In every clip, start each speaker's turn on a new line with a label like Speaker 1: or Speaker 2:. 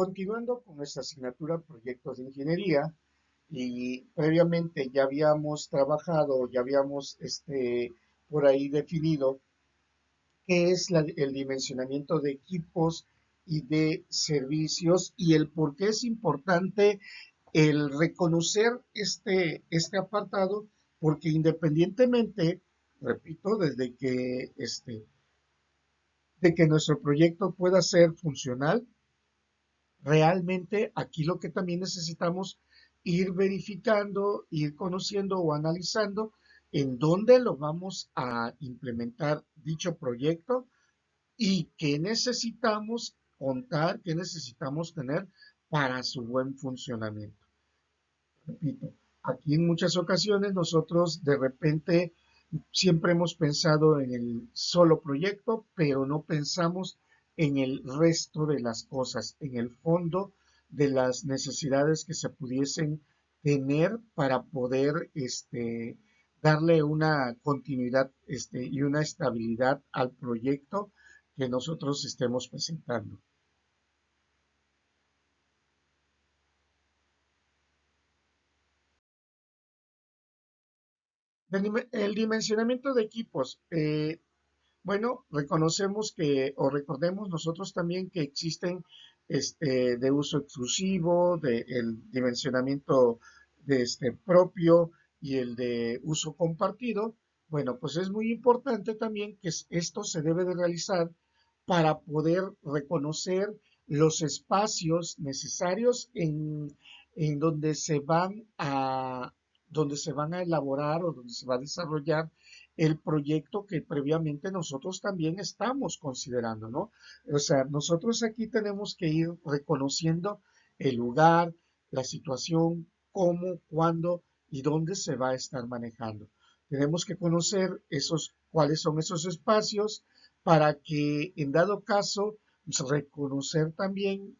Speaker 1: continuando con nuestra asignatura Proyectos de Ingeniería, y previamente ya habíamos trabajado, ya habíamos por ahí definido qué es el dimensionamiento de equipos y de servicios y el por qué es importante el reconocer este apartado, porque independientemente, repito, de que nuestro proyecto pueda ser funcional, realmente aquí lo que también necesitamos ir verificando, ir conociendo o analizando en dónde lo vamos a implementar dicho proyecto y qué necesitamos contar, qué necesitamos tener para su buen funcionamiento. Repito, aquí en muchas ocasiones nosotros de repente siempre hemos pensado en el solo proyecto, pero no pensamos en el resto de las cosas, en el fondo de las necesidades que se pudiesen tener para poder darle una continuidad y una estabilidad al proyecto que nosotros estemos presentando. El dimensionamiento de equipos. Bueno, reconocemos que, o recordemos nosotros también que existen de uso exclusivo, el dimensionamiento de propio y el de uso compartido. Bueno, pues es muy importante también que esto se debe de realizar para poder reconocer los espacios necesarios en donde se van a elaborar o donde se va a desarrollar el proyecto que previamente nosotros también estamos considerando, ¿no? O sea, nosotros aquí tenemos que ir reconociendo el lugar, la situación, cómo, cuándo y dónde se va a estar manejando. Tenemos que conocer cuáles son esos espacios para que en dado caso reconocer también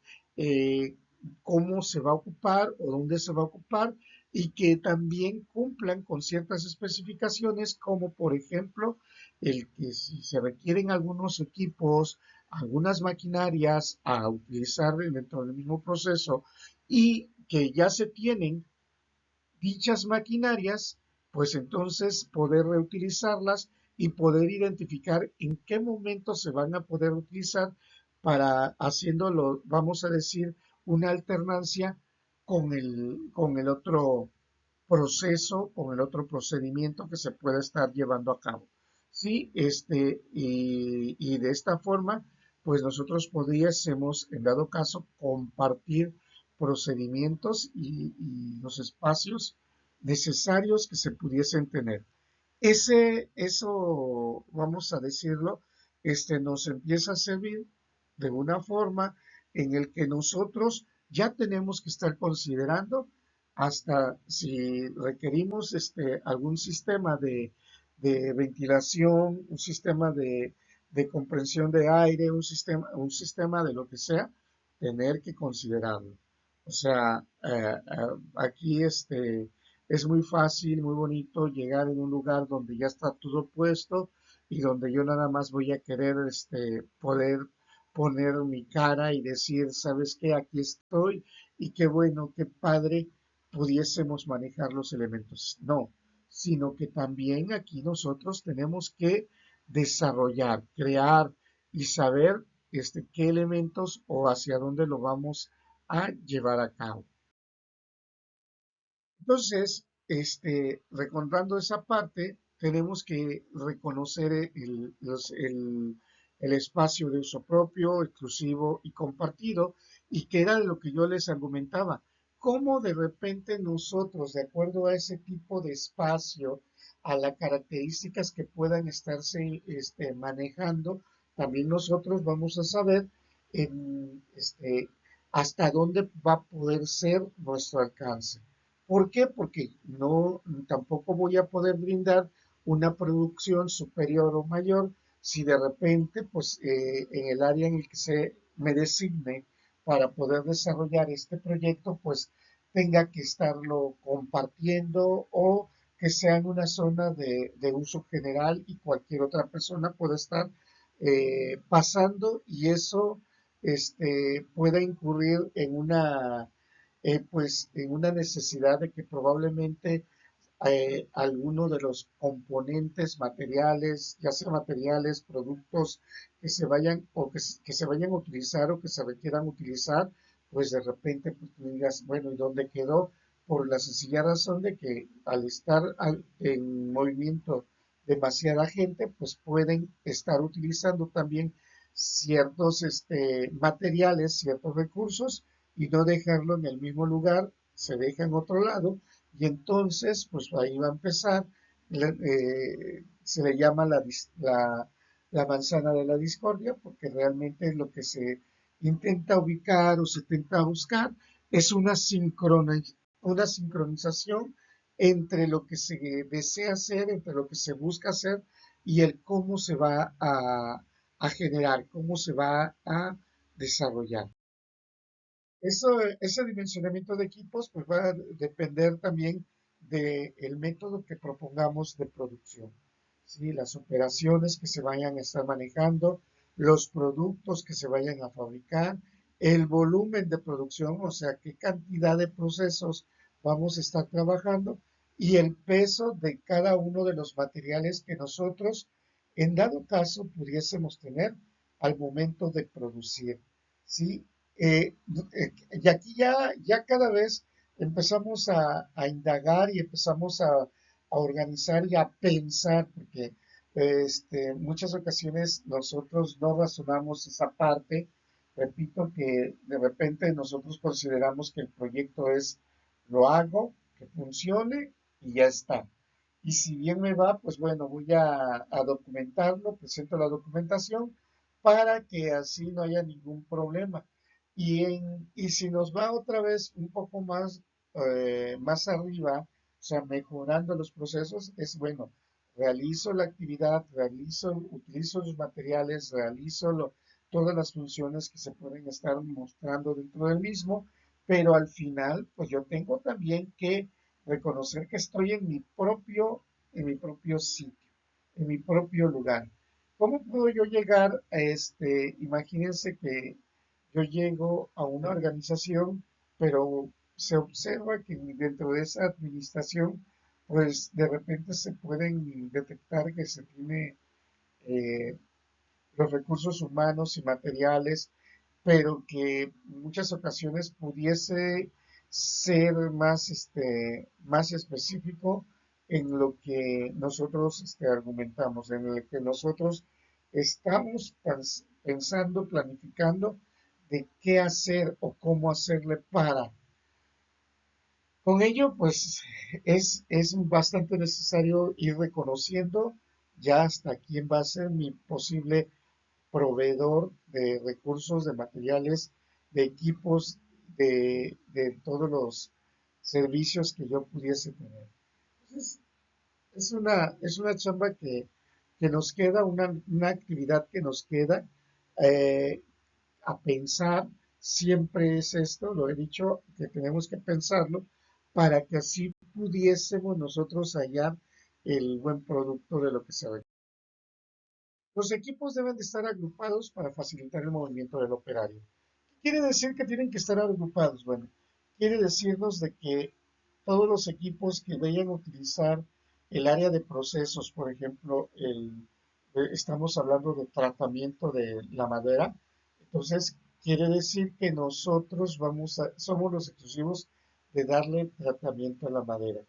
Speaker 1: cómo se va a ocupar o dónde se va a ocupar y que también cumplan con ciertas especificaciones, como por ejemplo el que si se requieren algunos equipos, algunas maquinarias a utilizar dentro del mismo proceso y que ya se tienen dichas maquinarias, pues entonces poder reutilizarlas y poder identificar en qué momento se van a poder utilizar para haciéndolo, vamos a decir, una alternancia con el otro proceso, con el otro procedimiento que se pueda estar llevando a cabo. Sí, y de esta forma, pues nosotros podríamos, en dado caso, compartir procedimientos y los espacios necesarios que se pudiesen tener. Eso, vamos a decirlo, nos empieza a servir de una forma en el que nosotros ya tenemos que estar considerando hasta si requerimos algún sistema de ventilación, un sistema de comprensión de aire, un sistema de lo que sea, tener que considerarlo. O sea, aquí es muy fácil, muy bonito llegar en un lugar donde ya está todo puesto y donde yo nada más voy a querer poder poner mi cara y decir, ¿sabes qué? Aquí estoy y qué bueno, qué padre pudiésemos manejar los elementos. No, sino que también aquí nosotros tenemos que desarrollar, crear y saber qué elementos o hacia dónde lo vamos a llevar a cabo. Entonces, recordando esa parte, tenemos que reconocer el espacio de uso propio, exclusivo y compartido, y que era de lo que yo les argumentaba. Cómo de repente nosotros, de acuerdo a ese tipo de espacio, a las características que puedan estarse manejando, también nosotros vamos a saber hasta dónde va a poder ser nuestro alcance. ¿Por qué? Porque no, tampoco voy a poder brindar una producción superior o mayor si de repente, pues, en el área en el que se me designe para poder desarrollar este proyecto, pues, tenga que estarlo compartiendo o que sea en una zona de uso general y cualquier otra persona pueda estar pasando y eso pueda incurrir en pues, en una necesidad de que probablemente alguno de los componentes materiales, ya sea materiales, productos que se vayan o que se vayan a utilizar o que se requieran utilizar, pues de repente pues, tú digas, bueno, ¿y dónde quedó? Por la sencilla razón de que al estar en movimiento demasiada gente, pues pueden estar utilizando también ciertos materiales, ciertos recursos y no dejarlo en el mismo lugar, se deja en otro lado y entonces, pues ahí va a empezar, se le llama la manzana de la discordia, porque realmente lo que se intenta ubicar o se intenta buscar es una sincronización entre lo que se desea hacer, entre lo que se busca hacer y el cómo se va a generar, cómo se va a desarrollar. Ese dimensionamiento de equipos pues va a depender también del método que propongamos de producción. ¿Sí? Las operaciones que se vayan a estar manejando, los productos que se vayan a fabricar, el volumen de producción, o sea, qué cantidad de procesos vamos a estar trabajando y el peso de cada uno de los materiales que nosotros, en dado caso, pudiésemos tener al momento de producir. ¿Sí? Y aquí ya cada vez empezamos a indagar y empezamos a organizar y a pensar, porque muchas ocasiones nosotros no razonamos esa parte. Repito que de repente nosotros consideramos que el proyecto es lo hago, que funcione y ya está. Y si bien me va, pues bueno, voy a documentarlo, presento la documentación para que así no haya ningún problema. Y si nos va otra vez un poco más arriba, o sea, mejorando los procesos, es bueno, realizo la actividad, utilizo los materiales, todas las funciones que se pueden estar mostrando dentro del mismo, pero al final, pues yo tengo también que reconocer que estoy en mi propio sitio, en mi propio lugar. ¿Cómo puedo yo llegar a imagínense que yo llego a una organización, pero se observa que dentro de esa administración, pues de repente se pueden detectar que se tiene eh, los recursos humanos y materiales, pero que en muchas ocasiones pudiese ser más específico en lo que nosotros argumentamos, en lo que nosotros estamos pensando, planificando de qué hacer o cómo hacerle para. Con ello, pues es bastante necesario ir reconociendo ya hasta quién va a ser mi posible proveedor de recursos, de materiales, de equipos, de todos los servicios que yo pudiese tener. Entonces, es una chamba que nos queda, una actividad que nos queda eh, a pensar. Siempre es esto, lo he dicho, que tenemos que pensarlo para que así pudiésemos nosotros hallar el buen producto de lo que se ve. Los equipos deben de estar agrupados para facilitar el movimiento del operario. ¿Qué quiere decir que tienen que estar agrupados? Bueno, quiere decirnos de que todos los equipos que vayan a utilizar el área de procesos, por ejemplo, estamos hablando de tratamiento de la madera, entonces quiere decir que nosotros somos los exclusivos de darle tratamiento a la madera.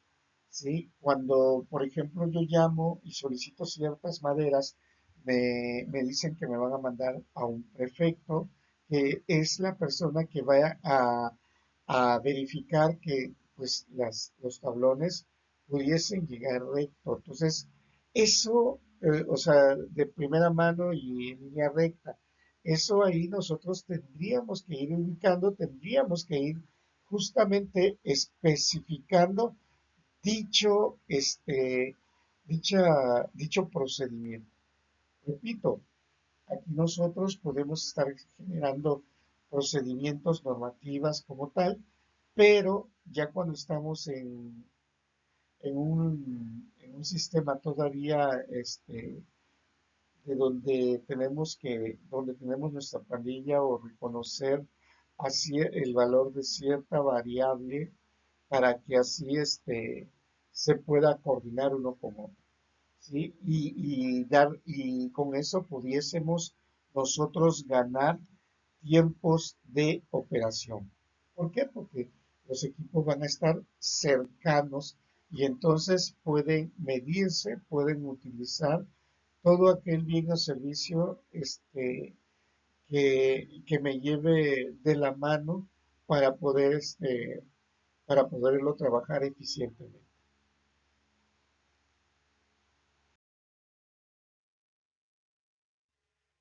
Speaker 1: ¿Sí? Cuando, por ejemplo, yo llamo y solicito ciertas maderas, me dicen que me van a mandar a un prefecto, que es la persona que va a verificar que pues, los tablones pudiesen llegar recto. Entonces, eso, o sea, de primera mano y en línea recta, eso ahí nosotros tendríamos que ir ubicando, tendríamos que ir justamente especificando dicho, dicho procedimiento. Repito, aquí nosotros podemos estar generando procedimientos, normativas como tal, pero ya cuando estamos en un sistema todavía de donde tenemos nuestra pandilla o reconocer así el valor de cierta variable para que así se pueda coordinar uno con otro. ¿Sí? Y con eso pudiésemos nosotros ganar tiempos de operación. ¿Por qué? Porque los equipos van a estar cercanos y entonces pueden medirse, pueden utilizar todo aquel bien o servicio que me lleve de la mano para poder para poderlo trabajar eficientemente.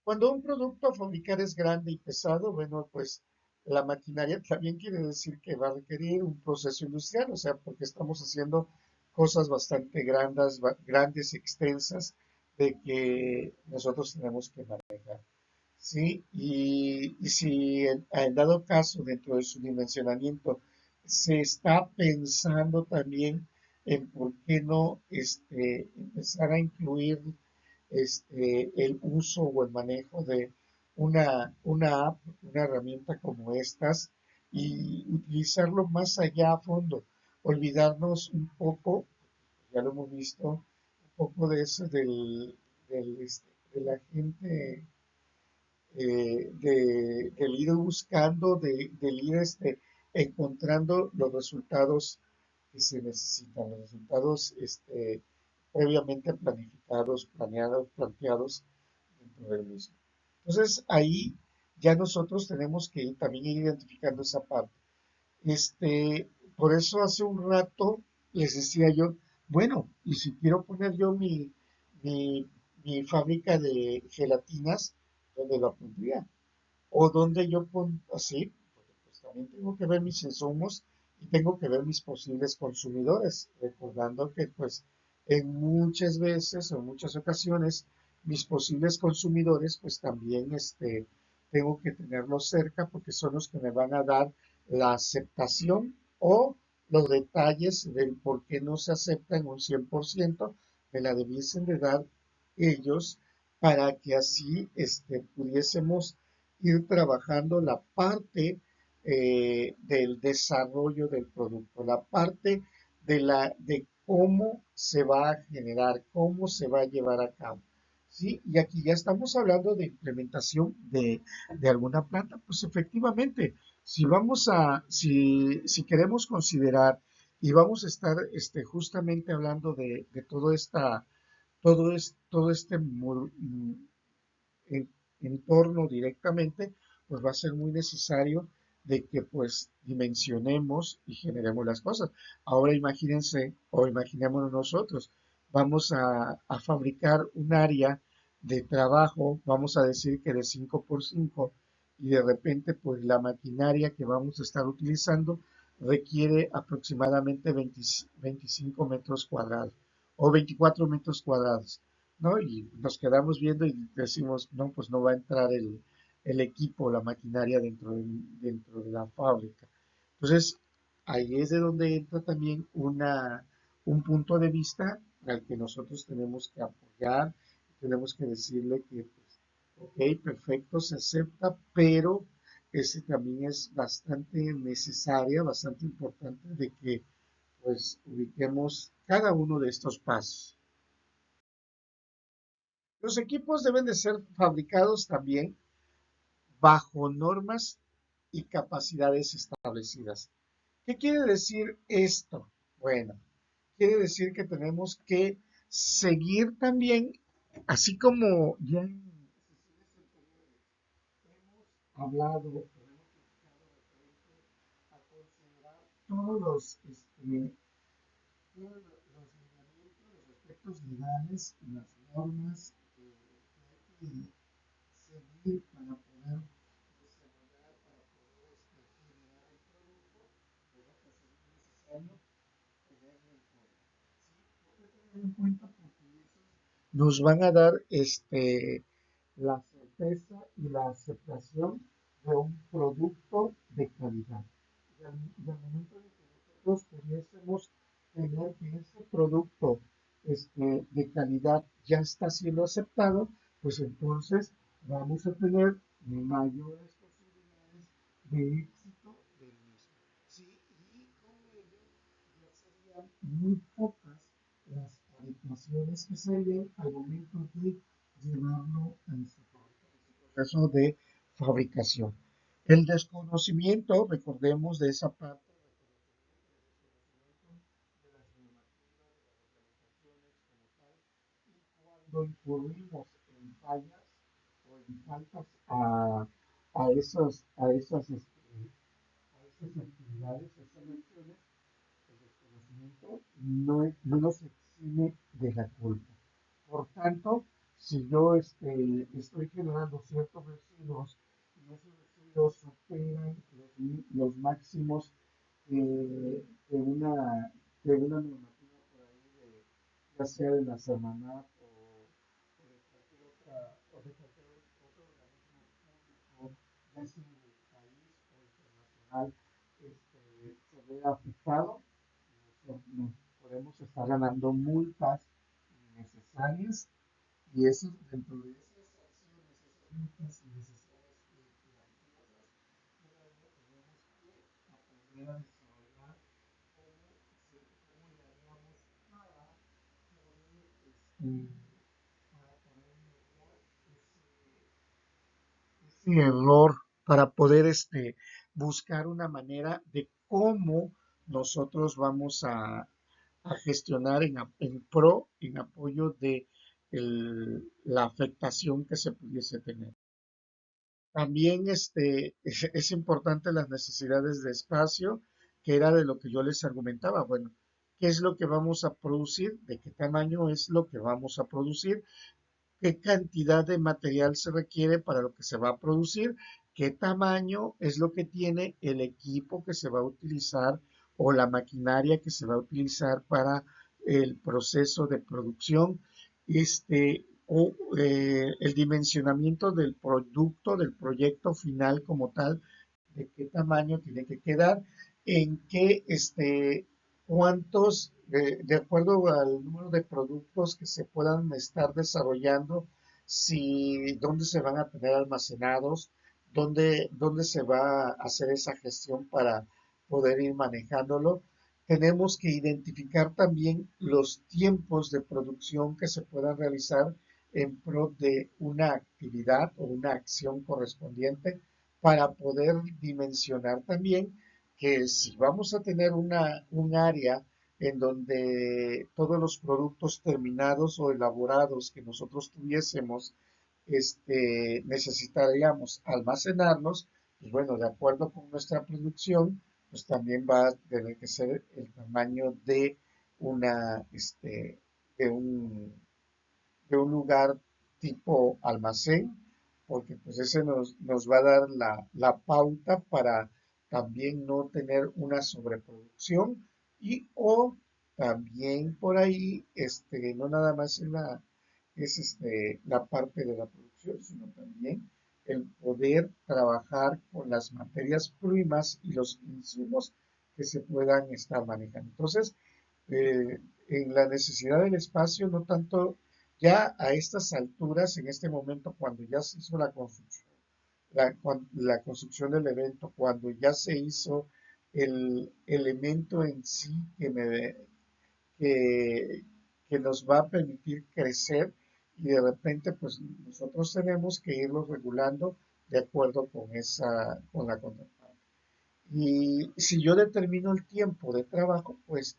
Speaker 1: Cuando un producto a fabricar es grande y pesado, bueno, pues la maquinaria también quiere decir que va a requerir un proceso industrial, o sea, porque estamos haciendo cosas bastante grandes, extensas, de que nosotros tenemos que manejar. Sí, y si en dado caso, dentro de su dimensionamiento, se está pensando también en por qué no empezar a incluir el uso o el manejo de una app, una herramienta como estas, y utilizarlo más allá a fondo, olvidarnos un poco, ya lo hemos visto, un poco de eso de la gente del ir buscando, del ir encontrando los resultados que se necesitan, los resultados previamente planificados, planeados, planteados dentro del mismo. Entonces ahí ya nosotros tenemos que también ir identificando esa parte. Por eso hace un rato les decía yo, bueno, y si quiero poner yo mi, mi fábrica de gelatinas, ¿dónde la pondría? O donde yo pongo así, porque pues también tengo que ver mis insumos y tengo que ver mis posibles consumidores, recordando que pues en muchas veces o en muchas ocasiones mis posibles consumidores pues también tengo que tenerlos cerca porque son los que me van a dar la aceptación o los detalles del por qué no se acepta en un 100%, me la debiesen de dar ellos para que así pudiésemos ir trabajando la parte del desarrollo del producto, la parte de cómo se va a generar, cómo se va a llevar a cabo. ¿Sí? Y aquí ya estamos hablando de implementación de alguna planta, pues efectivamente, si queremos considerar y vamos a estar justamente hablando de todo este en, entorno directamente, pues va a ser muy necesario de que pues dimensionemos y generemos las cosas. Ahora imagínense o imaginémonos nosotros, vamos a fabricar un área de trabajo, vamos a decir que de 5 por 5 y de repente pues la maquinaria que vamos a estar utilizando requiere aproximadamente 25 metros cuadrados o 24 metros cuadrados. ¿No? Y nos quedamos viendo y decimos, no, pues no va a entrar el equipo, la maquinaria dentro de la fábrica. Entonces, ahí es de donde entra también un punto de vista al que nosotros tenemos que apoyar, tenemos que decirle que, pues, ok, perfecto, se acepta, pero ese también es bastante necesaria, bastante importante de que pues ubiquemos cada uno de estos pasos. Los equipos deben de ser fabricados también bajo normas y capacidades establecidas. ¿Qué quiere decir esto? Bueno, quiere decir que tenemos que seguir también, así como ya en hemos hablado, hemos platicado referente a considerar todos los lineamientos, los aspectos legales, las normas que hay que seguir para poder desarrollar, para poder generar el producto, pero pues es necesario tenerlo en cuenta. ¿Sí? ¿Por qué tenerlo en cuenta? Porque esos nos van a dar la certeza y la aceptación de un producto de calidad. Y al momento de que nosotros pudiésemos tener que ese producto de calidad ya está siendo aceptado, pues entonces vamos a tener mayores posibilidades de éxito del mismo. Sí, y con ello ya serían muy pocas las habitaciones que serían al momento de llevarlo en su proceso de fabricación. El desconocimiento, recordemos de esa parte, de las normativas, de las reglamentaciones como tal, y cuando incurrimos en fallas o en faltas a esas actividades, a esas acciones, el desconocimiento no nos exime de la culpa. Por tanto, si yo estoy generando ciertos residuos y esos residuos superan los máximos de una normativa por ahí, ya sea de la Semanat o de cualquier o de cualquier otro organismo público, ya sea del país o internacional, se ve afectado, nos podemos estar ganando multas innecesarias y eso dentro de esas acciones, esas multas innecesarias y grandiosas, todavía tenemos que aprender a desarrollar cómo le haríamos para poder mediar ese error, para poder buscar una manera de cómo nosotros vamos a gestionar en pro, en apoyo de la afectación que se pudiese tener. También es importante las necesidades de espacio, que era de lo que yo les argumentaba. Bueno, ¿qué es lo que vamos a producir? ¿De qué tamaño es lo que vamos a producir? ¿Qué cantidad de material se requiere para lo que se va a producir? ¿Qué tamaño es lo que tiene el equipo que se va a utilizar o la maquinaria que se va a utilizar para el proceso de producción? El dimensionamiento del producto, del proyecto final como tal, de qué tamaño tiene que quedar, en qué, de acuerdo al número de productos que se puedan estar desarrollando, si dónde se van a tener almacenados, dónde se va a hacer esa gestión para poder ir manejándolo. Tenemos que identificar también los tiempos de producción que se puedan realizar en pro de una actividad o una acción correspondiente para poder dimensionar también que si vamos a tener un área en donde todos los productos terminados o elaborados que nosotros tuviésemos, necesitaríamos almacenarlos, pues bueno, de acuerdo con nuestra producción, pues también va a tener que ser el tamaño de una, de un, de un lugar tipo almacén, porque pues ese nos va a dar la pauta para también no tener una sobreproducción y o también por ahí, no nada más la parte de la producción, sino también el poder trabajar con las materias primas y los insumos que se puedan estar manejando. Entonces, en la necesidad del espacio, no tanto ya a estas alturas, en este momento, cuando ya se hizo la construcción, la construcción del evento, cuando ya se hizo el elemento en sí que, que nos va a permitir crecer y de repente pues nosotros tenemos que irlo regulando de acuerdo con la contraparte. Y si yo determino el tiempo de trabajo, pues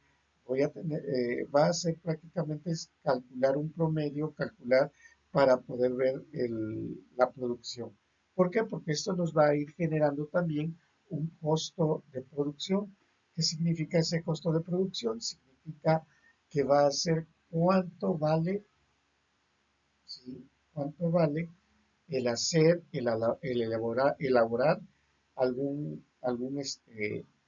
Speaker 1: va a ser prácticamente es calcular un promedio, calcular para poder ver la producción. ¿Por qué? Porque esto nos va a ir generando también un costo de producción. ¿Qué significa ese costo de producción? Significa que va a ser cuánto vale, ¿sí? Cuánto vale el hacer, el elaborar algún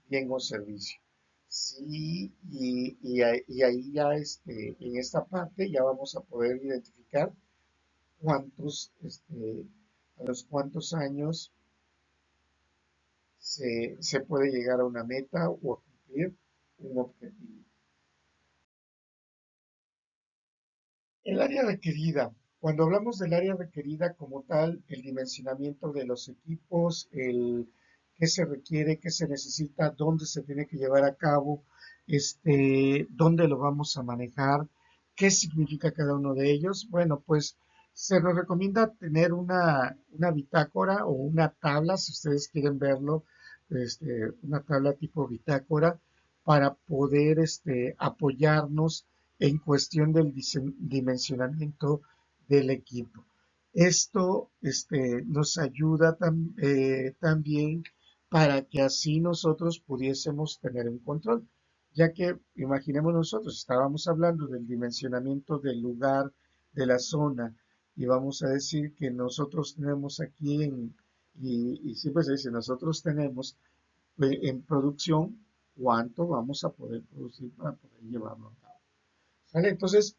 Speaker 1: bien o servicio. Sí, y ahí ya en esta parte ya vamos a poder identificar a los cuántos años se puede llegar a una meta o a cumplir un objetivo. El área requerida. Cuando hablamos del área requerida como tal, el dimensionamiento de los equipos, el qué se requiere, qué se necesita, dónde se tiene que llevar a cabo, dónde lo vamos a manejar, qué significa cada uno de ellos. Bueno, pues se nos recomienda tener una bitácora o una tabla, si ustedes quieren verlo, una tabla tipo bitácora, para poder apoyarnos en cuestión del dimensionamiento del equipo. Esto nos ayuda también para que así nosotros pudiésemos tener un control, ya que imaginemos nosotros, estábamos hablando del dimensionamiento del lugar, de la zona, y vamos a decir que nosotros tenemos aquí y siempre se dice, nosotros tenemos en producción cuánto vamos a poder producir para poder llevarlo a cabo. ¿Sale? Entonces,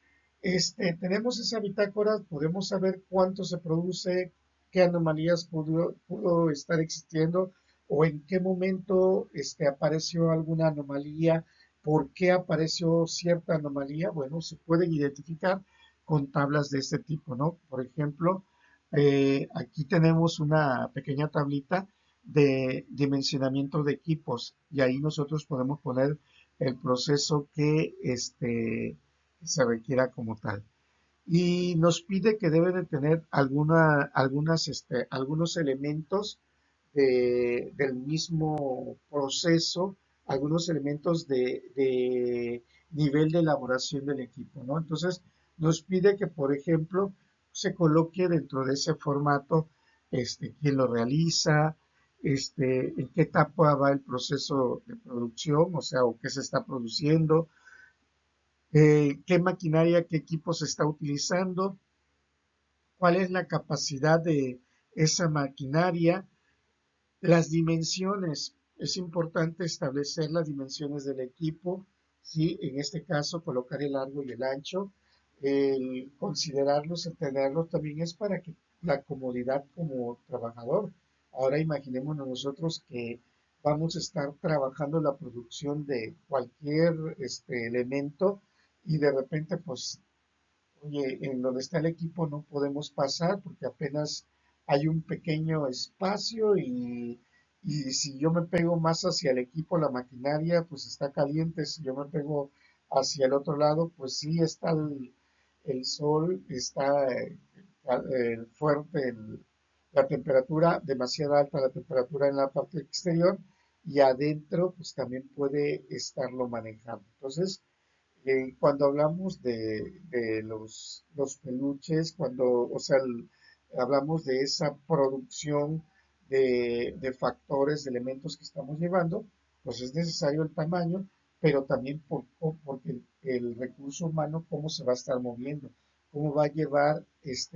Speaker 1: tenemos esa bitácora, podemos saber cuánto se produce, qué anomalías pudo estar existiendo o en qué momento apareció alguna anomalía, por qué apareció cierta anomalía. Bueno, se pueden identificar con tablas de este tipo, ¿no? Por ejemplo, aquí tenemos una pequeña tablita de dimensionamiento de equipos y ahí nosotros podemos poner el proceso que se requiera como tal. Y nos pide que debe de tener algunos elementos del mismo proceso, algunos elementos de nivel de elaboración del equipo, ¿no? Entonces, nos pide que, por ejemplo, se coloque dentro de ese formato quién lo realiza, en qué etapa va el proceso de producción, o sea, o qué se está produciendo, qué maquinaria, qué equipo se está utilizando, cuál es la capacidad de esa maquinaria, las dimensiones. Es importante establecer las dimensiones del equipo, ¿sí? En este caso, colocar el largo y el ancho. El considerarlos, el tenerlos también es para que la comodidad como trabajador. Ahora imaginémonos nosotros que vamos a estar trabajando la producción de cualquier elemento y de repente, pues, oye, en donde está el equipo no podemos pasar porque apenas hay un pequeño espacio y si yo me pego más hacia el equipo, la maquinaria, pues está caliente. Si yo me pego hacia el otro lado, pues sí está el sol, está fuerte la temperatura, demasiado alta la temperatura en la parte exterior y adentro, pues también puede estarlo manejando. Entonces, cuando hablamos de los peluches, o sea, hablamos de esa producción de factores, de elementos que estamos llevando, pues es necesario el tamaño, pero también porque el recurso humano, cómo se va a estar moviendo, cómo va a llevar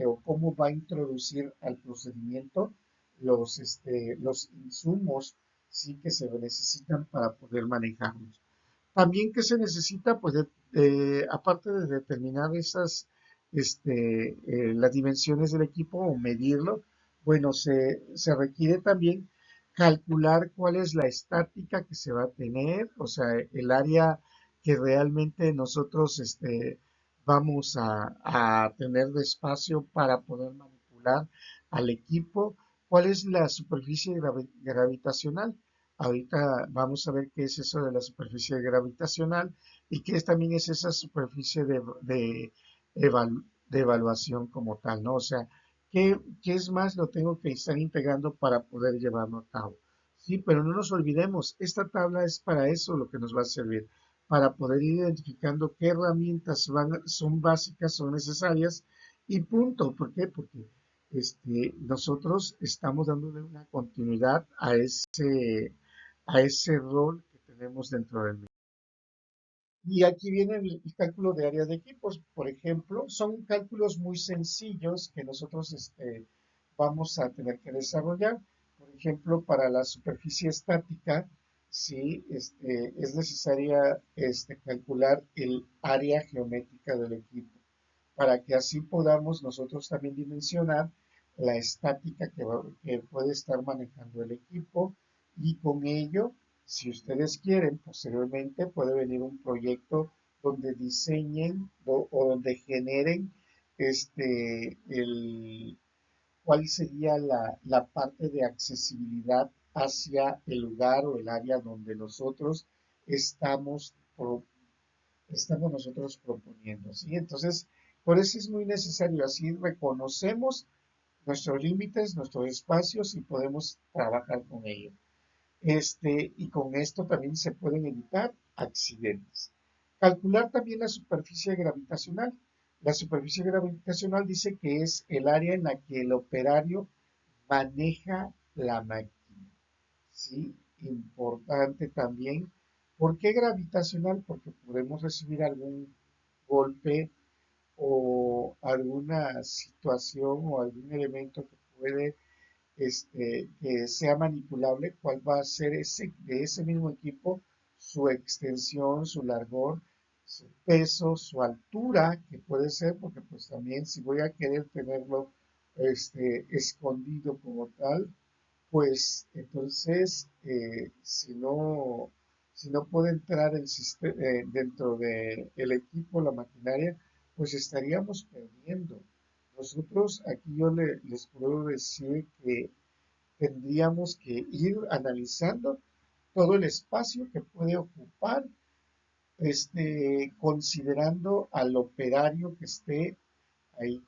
Speaker 1: o cómo va a introducir al procedimiento los insumos sí que se necesitan para poder manejarlos. También que se necesita, pues, aparte de determinar las dimensiones del equipo o medirlo, bueno, se requiere también calcular cuál es la estática que se va a tener, o sea, el área que realmente nosotros vamos a tener de espacio para poder manipular al equipo, cuál es la superficie gravitacional. Ahorita vamos a ver qué es eso de la superficie gravitacional y qué también es esa superficie de evaluación como tal, ¿no? O sea, ¿qué es más lo tengo que estar integrando para poder llevarlo a cabo? Sí, pero no nos olvidemos, esta tabla es para eso lo que nos va a servir, para poder ir identificando qué herramientas son básicas, son necesarias y punto. ¿Por qué? Porque nosotros estamos dándole una continuidad a ese rol que tenemos dentro del mismo. Y aquí viene el cálculo de área de equipos, por ejemplo, son cálculos muy sencillos que nosotros vamos a tener que desarrollar. Por ejemplo, para la superficie estática, sí, es necesaria calcular el área geométrica del equipo para que así podamos nosotros también dimensionar la estática que puede estar manejando el equipo y con ello, si ustedes quieren, posteriormente puede venir un proyecto donde diseñen o donde generen cuál sería la parte de accesibilidad hacia el lugar o el área donde nosotros estamos, estamos nosotros proponiendo, ¿sí? Entonces, por eso es muy necesario, así reconocemos nuestros límites, nuestros espacios y podemos trabajar con ellos. Y con esto también se pueden evitar accidentes. Calcular también la superficie gravitacional. La superficie gravitacional dice que es el área en la que el operario maneja la máquina. ¿Sí? Importante también. ¿Por qué gravitacional? Porque podemos recibir algún golpe o alguna situación o algún elemento que puede que sea manipulable, cuál va a ser de ese mismo equipo, su extensión, su largor, su peso, su altura, que puede ser, porque pues también si voy a querer tenerlo escondido como tal, pues entonces si no puede entrar dentro del equipo, la maquinaria, pues estaríamos perdiendo. Nosotros aquí les puedo decir que tendríamos que ir analizando todo el espacio que puede ocupar, considerando al operario que esté ahí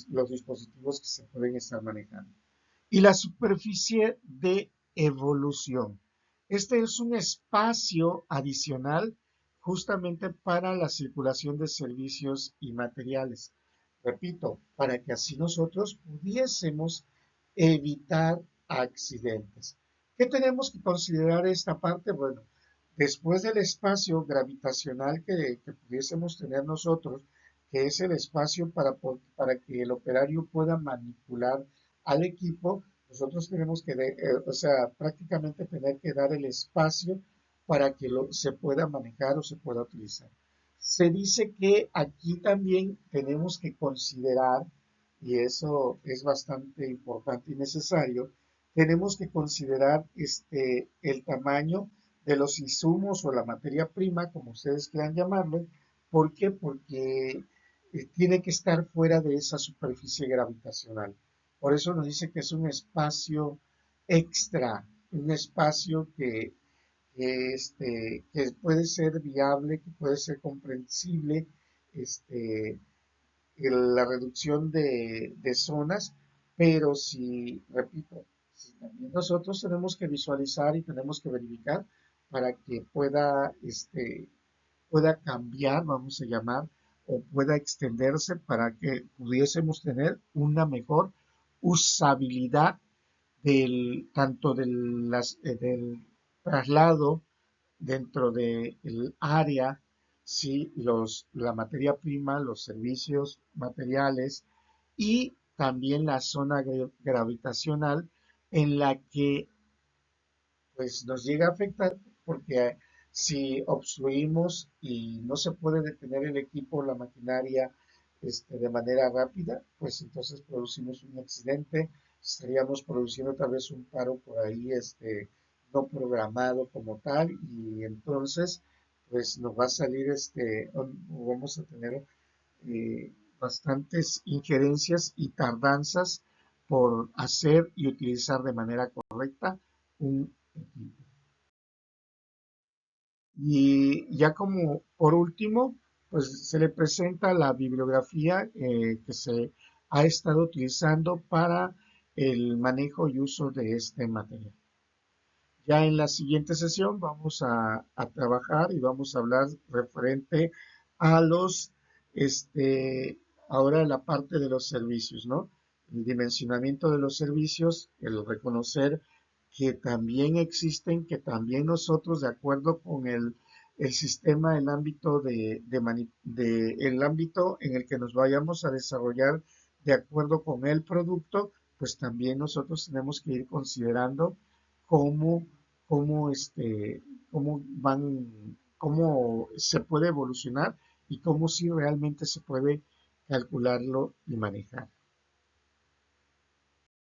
Speaker 1: los dispositivos que se pueden estar manejando. Y la superficie de evolución. Este es un espacio adicional justamente para la circulación de servicios y materiales. Repito, para que así nosotros pudiésemos evitar accidentes. ¿Qué tenemos que considerar esta parte? Bueno, después del espacio gravitacional que pudiésemos tener nosotros, que es el espacio para que el operario pueda manipular al equipo, nosotros tenemos que, o sea, prácticamente tener que dar el espacio para que se pueda manejar o se pueda utilizar. Se dice que aquí también tenemos que considerar, y eso es bastante importante y necesario, tenemos que considerar el tamaño de los insumos o la materia prima, como ustedes quieran llamarlo. ¿Por qué? Porque tiene que estar fuera de esa superficie gravitacional. Por eso nos dice que es un espacio extra, un espacio que puede ser viable, que puede ser comprensible, este, la reducción de zonas, pero si, repito, si también nosotros tenemos que visualizar y tenemos que verificar para que pueda cambiar, vamos a llamar, o pueda extenderse para que pudiésemos tener una mejor usabilidad tanto del traslado dentro del área, ¿sí? La materia prima, los servicios materiales y también la zona gravitacional en la que pues nos llega a afectar porque si obstruimos y no se puede detener el equipo, la maquinaria, de manera rápida, pues entonces producimos un accidente, estaríamos produciendo tal vez un paro por ahí, no programado como tal, y entonces pues nos va a salir, o vamos a tener bastantes injerencias y tardanzas por hacer y utilizar de manera correcta un equipo. Y ya como por último, pues se le presenta la bibliografía que se ha estado utilizando para el manejo y uso de este material. Ya en la siguiente sesión vamos a trabajar y vamos a hablar referente a ahora la parte de los servicios, ¿no? El dimensionamiento de los servicios, el reconocer que también existen, que también nosotros, de acuerdo con el sistema, el ámbito el ámbito en el que nos vayamos a desarrollar de acuerdo con el producto, pues también nosotros tenemos que ir considerando cómo cómo, cómo se puede evolucionar y cómo si realmente se puede calcularlo y manejar.